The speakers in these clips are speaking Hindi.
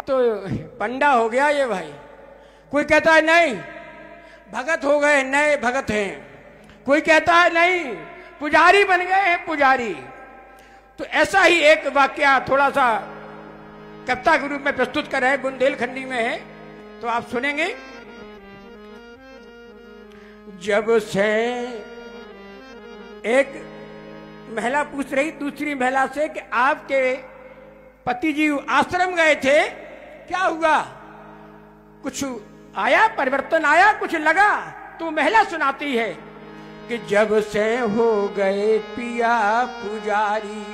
तो पंडा हो गया ये भाई। कोई कहता है नहीं भगत हो गए, नए भगत हैं। कोई कहता है नहीं पुजारी बन गए हैं पुजारी। तो ऐसा ही एक वाक्य थोड़ा सा कविता के रूप में प्रस्तुत कर रहे हैं, बुंदेलखंडी में है, तो आप सुनेंगे। जब से एक महिला पूछ रही दूसरी महिला से कि आपके पति जी आश्रम गए थे, क्या हुआ, कुछ आया, परिवर्तन आया, कुछ लगा? तो महिला सुनाती है कि जब से हो गए पिया पुजारी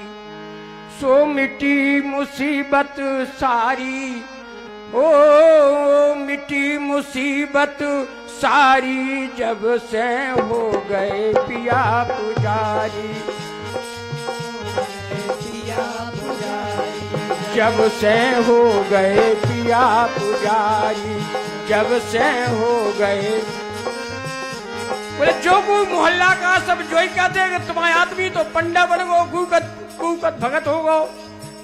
सो मिटी मुसीबत सारी, ओ मिटी मुसीबत सारी, जब से हो गए पिया पुजारी, जब से हो गए पिया पुजारी, जब से हो गए। बोले जो कोई मोहल्ला का सब जो ही कहते हैं कि तुम्हारे आदमी तो पंडा बन गो, कुकत भगत हो गो,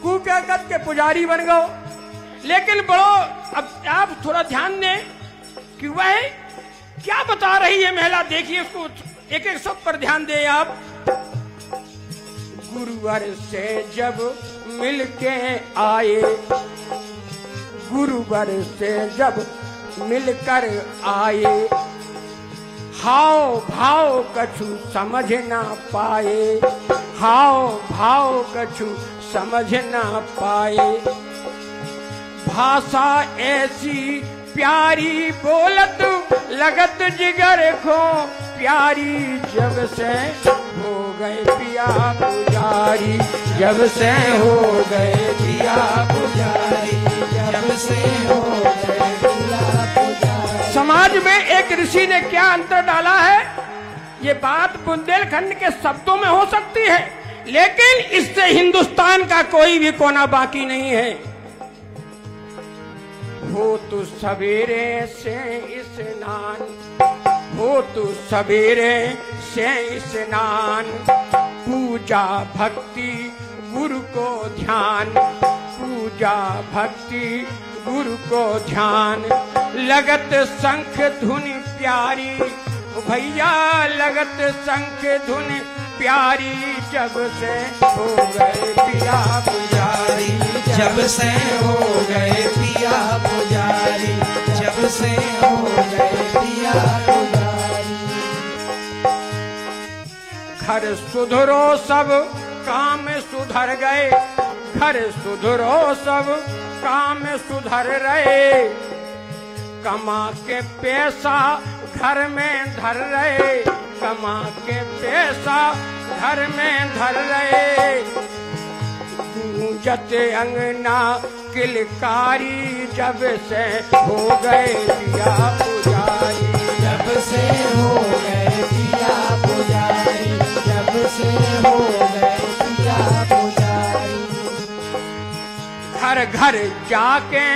कुकत के पुजारी बन गो। लेकिन बड़ो अब आप थोड़ा ध्यान दें कि वह क्या बता रही है महिला, देखिए उसको एक एक शब्द पर ध्यान दें आप। गुरुवर से जब मिलके आए, गुरुवर से जब मिलकर आए, हाव भाव कछु समझ ना पाए, हाव भाव कछु समझ ना पाए। भाषा ऐसी प्यारी बोलत लगत जिगर को प्यारी, जब से हो गए पिया पुजारी, जब से हो गए पिया पुजारी, जब से हो गए पिया पुजारी। समाज में एक ऋषि ने क्या अंतर डाला है, ये बात बुंदेलखंड के शब्दों में हो सकती है, लेकिन इससे हिंदुस्तान का कोई भी कोना बाकी नहीं है। हो तू सवेरे से स्नान, हो तू सवेरे से स्नान, पूजा भक्ति गुरु को ध्यान, पूजा भक्ति गुरु को ध्यान। लगत शंख धुन प्यारी भैया, लगत शंख धुन प्यारी, जब से हो गए पिया पुजारी, जब से हो गए पिया पुजारी, जब से हो गए पिया पुजारी। घर सुधरो सब काम सुधर गए, घर सुधरो सब काम सुधर रहे, कमा के पैसा घर में धर रहे, कमा के पैसा घर में धर रहे। गूंजत अंगना किलकारी, जब से हो गए पिया पुजारी, जब से हो गए पिया पुजारी, जब से हो गए पिया पुजारी। घर घर जाके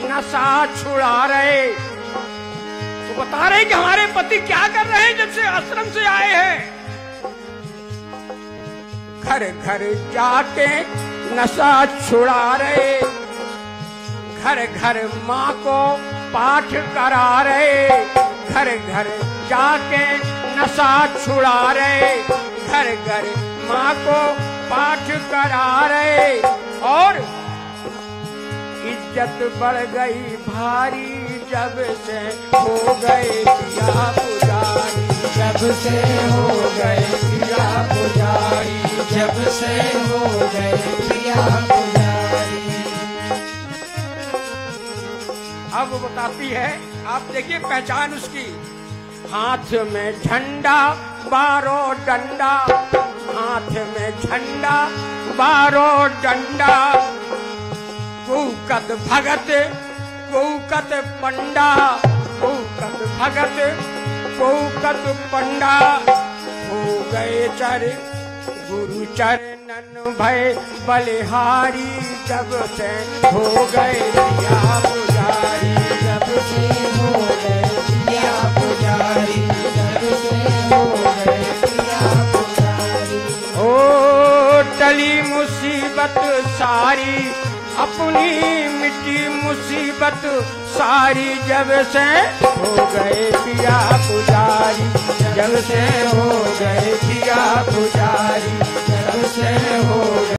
नशा छुड़ा रहे, तो बता रहे कि हमारे पति क्या कर रहे हैं जब से आश्रम से आए हैं। घर घर जाके नशा छुड़ा रहे, घर घर माँ को पाठ करा रहे, घर घर जाके नशा छुड़ा रहे, घर घर माँ को पाठ करा रहे। और इज्जत बढ़ गई भारी, जब से हो गए पिया पुजारी, जब से हो गए पिया पुजारी, जब से हो गए पिया पुजारी। अब वो बताती है, आप देखिए पहचान उसकी। हाथ में झंडा बारो डंडा, हाथ में झंडा बारो डंडा, कुकत भगत कुकत पंडा, कुकत भगत कुकत पंडा। हो गए चर गुरु चरणन भय बलिहारी, जब से हो गए पिया पुजारी, जब से हो गए पिया पुजारी, जब से हो गए पिया पुजारी। ओ टली मुसीबत सारी, अपनी मिट्टी मुसीबत मुसीबत सारी जब से हो गए पिया पुजारी, जब से हो गए पिया पुजारी, जब से हो गए